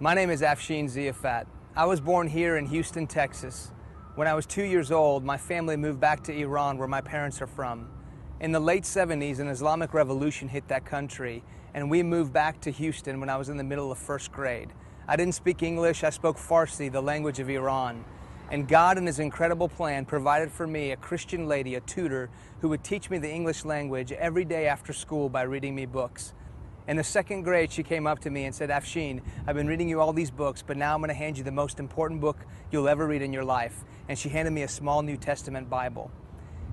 My name is Afshin Ziafat. I was born here in Houston, Texas. When I was 2 years old, my family moved back to Iran, where my parents are from. In the late 70s, an Islamic revolution hit that country, and we moved back to Houston when I was in the middle of first grade. I didn't speak English, I spoke Farsi, the language of Iran. And God, in His incredible plan, provided for me a Christian lady, a tutor, who would teach me the English language every day after school by reading me books. In the second grade, she came up to me and said, Afshin, I've been reading you all these books, but now I'm going to hand you the most important book you'll ever read in your life. And she handed me a small New Testament Bible.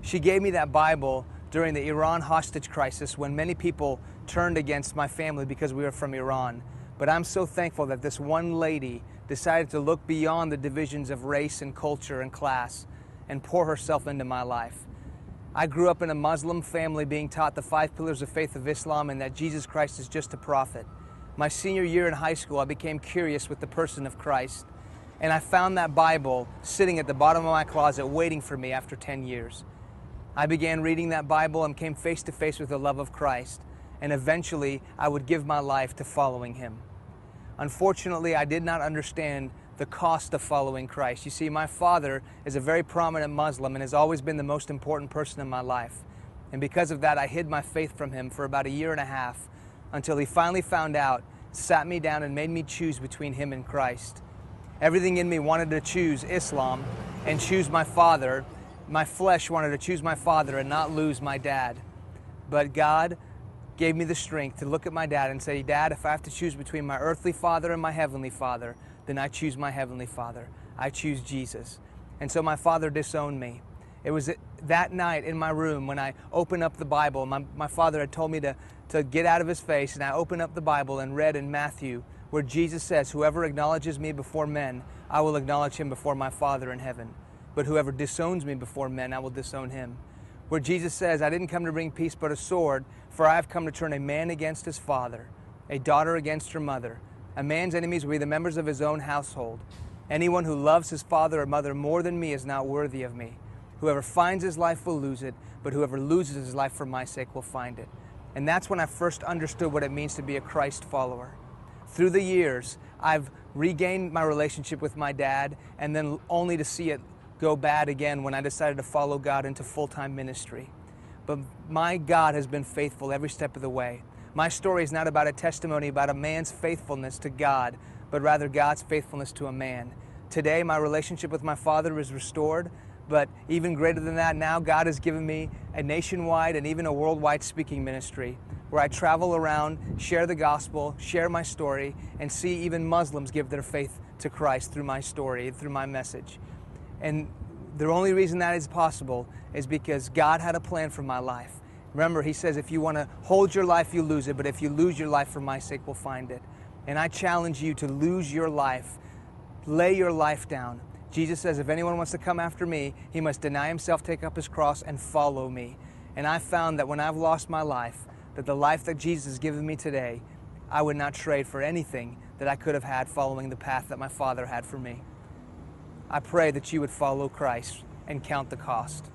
She gave me that Bible during the Iran hostage crisis when many people turned against my family because we were from Iran. But I'm so thankful that this one lady decided to look beyond the divisions of race and culture and class and pour herself into my life. I grew up in a Muslim family being taught the 5 pillars of faith of Islam and that Jesus Christ is just a prophet. My senior year in high school, I became curious with the person of Christ, and I found that Bible sitting at the bottom of my closet waiting for me after 10 years. I began reading that Bible and came face to face with the love of Christ, and eventually I would give my life to following Him. Unfortunately, I did not understand the cost of following Christ. You see, my father is a very prominent Muslim and has always been the most important person in my life. And because of that, I hid my faith from him for about 1.5 years until he finally found out, sat me down and made me choose between him and Christ. Everything in me wanted to choose Islam and choose my father. My flesh wanted to choose my father and not lose my dad. But God gave me the strength to look at my dad and say, Dad, if I have to choose between my earthly father and my heavenly father, then I choose my heavenly father. I choose Jesus. And so my father disowned me. It was that night in my room when I opened up the Bible. My father had told me to get out of his face, and I opened up the Bible and read in Matthew where Jesus says, whoever acknowledges me before men, I will acknowledge him before my Father in heaven. But whoever disowns me before men, I will disown him. Where Jesus says, I didn't come to bring peace but a sword, for I have come to turn a man against his father, a daughter against her mother. A man's enemies will be the members of his own household. Anyone who loves his father or mother more than me is not worthy of me. Whoever finds his life will lose it, but whoever loses his life for my sake will find it. And that's when I first understood what it means to be a Christ follower. Through the years, I've regained my relationship with my dad, and then only to see it go bad again when I decided to follow God into full-time ministry. But my God has been faithful every step of the way. My story is not about a testimony about a man's faithfulness to God, but rather God's faithfulness to a man. Today, my relationship with my father is restored, but even greater than that, now God has given me a nationwide and even a worldwide speaking ministry where I travel around, share the gospel, share my story, and see even Muslims give their faith to Christ through my story, through my message. And the only reason that is possible is because God had a plan for my life. Remember, He says, if you want to hold your life, you lose it, but if you lose your life for my sake, we'll find it. And I challenge you to lose your life. Lay your life down. Jesus says, if anyone wants to come after me, he must deny himself, take up his cross, and follow me. And I found that when I've lost my life, that the life that Jesus has given me today, I would not trade for anything that I could have had following the path that my Father had for me. I pray that you would follow Christ and count the cost.